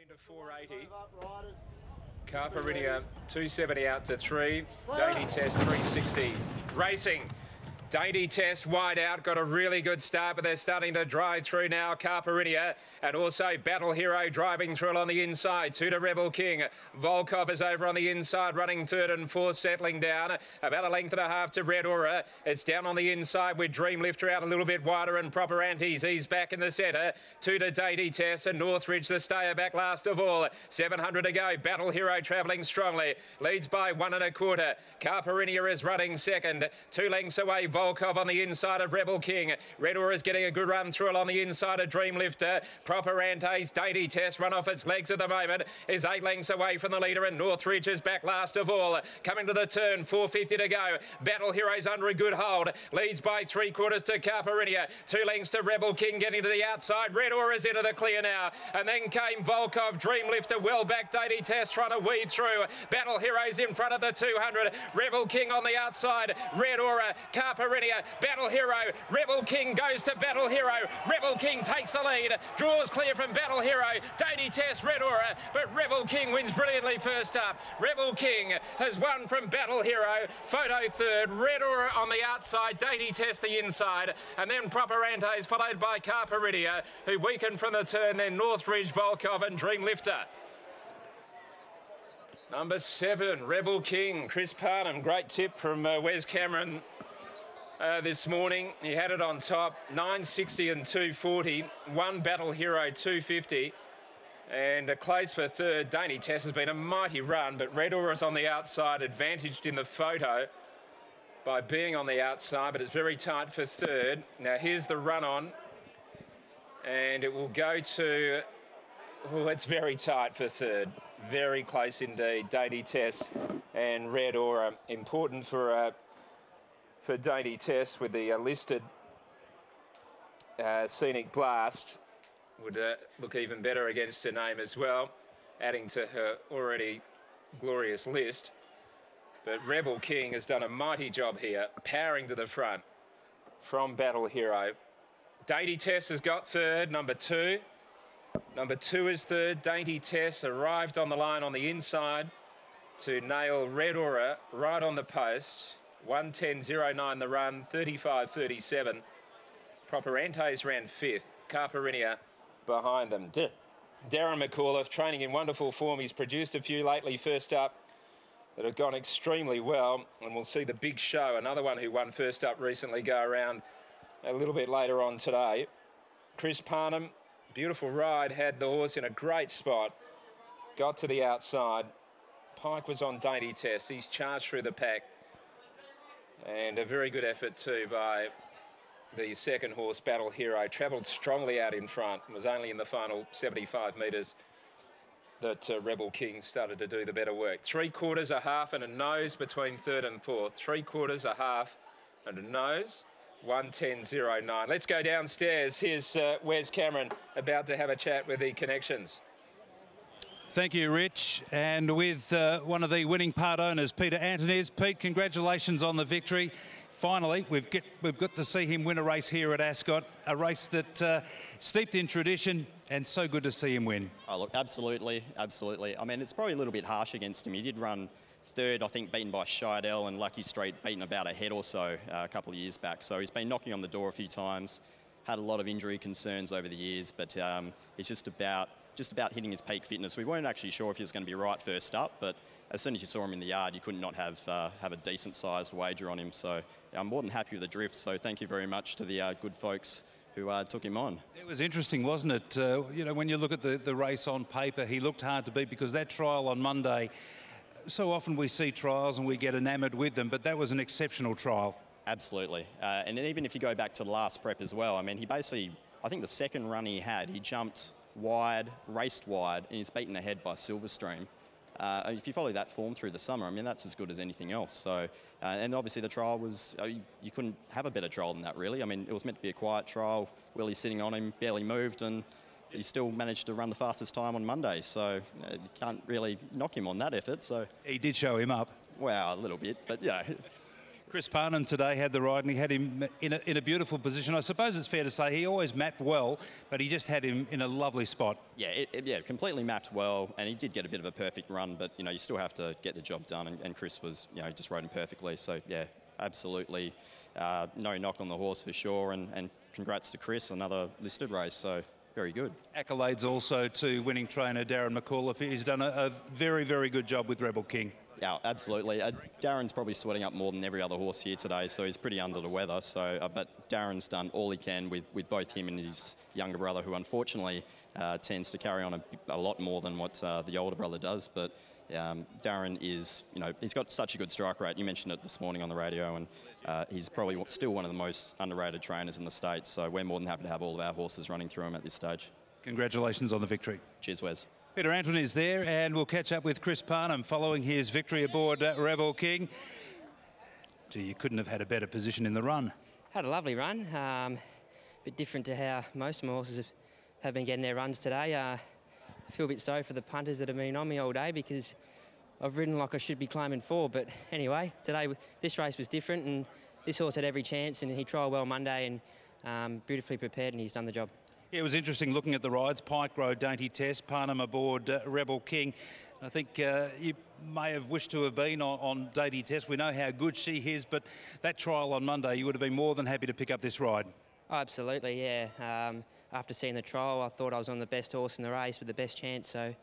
into 480. Carparinia 270 out to 3. Dainty Test 360. Racing. Dainty Test wide out, got a really good start, but they're starting to drive through now. Carparinia and also Battle Hero driving through on the inside. 2 to Rebel King. Volkov is over on the inside, running 3rd and 4th, settling down. About a length and a half to Red Aura. It's down on the inside with Dream Lifter out a little bit wider and Proper Antes. He's back in the centre. 2 to Dainty Test and Northridge, the stayer, back last of all. 700 to go. Battle Hero travelling strongly. Leads by 1 1/4. Carparinia is running second. 2 lengths away. Volkov on the inside of Rebel King. Red Aura is getting a good run through on the inside of Dream Lifter. Proper Antes, Dainty Test run off its legs at the moment. Is 8 lengths away from the leader and Northridge is back last of all. Coming to the turn, 450 to go. Battle Hero's under a good hold. Leads by 3/4 to Carparinia. 2 lengths to Rebel King getting to the outside. Red Aura is into the clear now. And then came Volkov, Dream Lifter, well back. Dainty Test trying to weed through. Battle Hero's in front of the 200. Rebel King on the outside. Red Aura, Carparinia, Battle Hero. Rebel King goes to Battle Hero. Rebel King takes the lead. Draws clear from Battle Hero. Dainty Test, Red Aura, but Rebel King wins brilliantly first up. Rebel King has won from Battle Hero. Photo 3rd. Red Aura on the outside. Dainty Test the inside. And then Proper Antes followed by Carparinia, who weakened from the turn. Then Northridge, Volkov and Dream Lifter. Number 7, Rebel King. Chris Parnham, great tip from Wes Cameron this morning. He had it on top, 960 and 240. 1 Battle Hero 250. And a close for 3rd. Dainty Test has been a mighty run, but Red Aura is on the outside, advantaged in the photo by being on the outside, but it's very tight for 3rd. Now here's the run on, and it will go to, oh, it's very tight for 3rd. Very close indeed. Dainty Test and Red Aura. Important for Dainty Test with the listed Scenic Blast. Would look even better against her name as well, adding to her already glorious list. But Rebel King has done a mighty job here, powering to the front from Battle Hero. Dainty Test has got 3rd, number 2. Number 2 is 3rd. Dainty Test arrived on the line on the inside to nail Red Aura right on the post. 1:10.09 the run, 35.37. Proper Antes ran 5th. Carparinia behind them. Darren McAuliffe training in wonderful form. He's produced a few lately first up that have gone extremely well, and we'll see the Big Show, another one who won first up recently, go around a little bit later on today. Chris Parnham, beautiful ride, had the horse in a great spot, got to the outside. Pike was on Dainty Test. He's charged through the pack, and a very good effort too by the 2nd horse, Battle Hero. Travelled strongly out in front. It was only in the final 75 metres that Rebel King started to do the better work. 3/4, a half and a nose between 3rd and 4th. 3/4, a half and a nose. 1:10.09. Let's go downstairs. Here's Wes Cameron about to have a chat with the connections. Thank you, Rich. And with one of the winning part owners, Peter Antonez. Pete, congratulations on the victory. Finally, we've got to see him win a race here at Ascot, a race that steeped in tradition, and so good to see him win. Oh, look, absolutely, absolutely. I mean, it's probably a little bit harsh against him. He did run 3rd, I think, beaten by Scheidel, and Lucky Street beaten about a head or so a couple of years back. So he's been knocking on the door a few times, had a lot of injury concerns over the years, but he's just about hitting his peak fitness. We weren't actually sure if he was going to be right first up, but as soon as you saw him in the yard, you could not have a decent-sized wager on him. So I'm more than happy with the drift. So thank you very much to the good folks who took him on. It was interesting, wasn't it? You know, when you look at the race on paper, he looked hard to beat because that trial on Monday, so often we see trials and we get enamoured with them, but that was an exceptional trial. Absolutely. And even if you go back to the last prep as well, I mean, he basically, I think the 2nd run he had, he jumped wide, raced wide, and he's beaten ahead by Silverstream. If you follow that form through the summer, I mean, that's as good as anything else. So, and obviously the trial was, you couldn't have a better trial than that, really. I mean, it was meant to be a quiet trial. Willie's sitting on him, barely moved, and he still managed to run the fastest time on Monday. So you can't really knock him on that effort. So he did show him up. Well, a little bit, but yeah. Chris Parnham today had the ride and he had him in a beautiful position. I suppose it's fair to say he always mapped well, but he just had him in a lovely spot. Yeah, yeah, completely mapped well, and he did get a bit of a perfect run, but, you know, you still have to get the job done, and Chris was, you know, just rode him perfectly. So, yeah, absolutely no knock on the horse for sure, and congrats to Chris, another listed race, so very good. Accolades also to winning trainer Darren McAuliffe. He's done a very, very good job with Rebel King. Yeah, absolutely. Darren's probably sweating up more than every other horse here today, so he's pretty under the weather. So, but Darren's done all he can with both him and his younger brother, who unfortunately tends to carry on a lot more than what the older brother does. But Darren is, you know, he's got such a good strike rate. You mentioned it this morning on the radio, and he's probably still one of the most underrated trainers in the States. So we're more than happy to have all of our horses running through him at this stage. Congratulations on the victory. Cheers, Wes. Peter Anthony is there, and we'll catch up with Chris Parnham following his victory aboard Rebel King. Gee, you couldn't have had a better position in the run. Had a lovely run. A bit different to how most of my horses have been getting their runs today. I feel a bit sorry for the punters that have been on me all day because I've ridden like I should be claiming 4. But anyway, today this race was different, and this horse had every chance, and he trialled well Monday and beautifully prepared, and he's done the job. Yeah, it was interesting looking at the rides. Pike Road, Dainty Test, Parnham aboard Rebel King. I think you may have wished to have been on Dainty Test. We know how good she is, but that trial on Monday, you would have been more than happy to pick up this ride. Oh, absolutely, yeah. After seeing the trial, I thought I was on the best horse in the race with the best chance. So,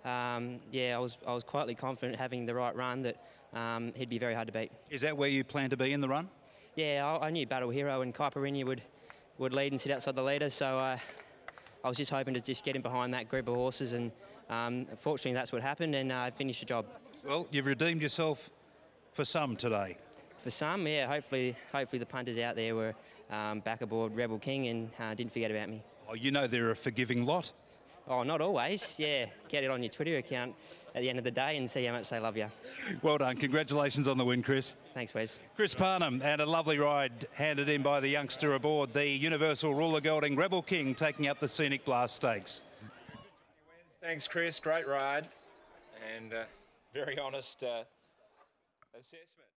yeah, I was quietly confident having the right run that he'd be very hard to beat. Is that where you plan to be in the run? Yeah, I knew Battle Hero and Caipirinha would lead and sit outside the leader, so I was just hoping to just get in behind that group of horses, and fortunately that's what happened, and I finished the job. Well, you've redeemed yourself for some today. For some, yeah. Hopefully the punters out there were back aboard Rebel King and didn't forget about me. Oh, you know they're a forgiving lot. Oh, not always, yeah. Get it on your Twitter account at the end of the day and see how much they love you. Well done. Congratulations on the win, Chris. Thanks, Wes. Chris Parnham, and a lovely ride handed in by the youngster aboard the Universal Ruler Gelding Rebel King, taking up the Scenic Blast Stakes. Thanks, Chris. Great ride and very honest assessment.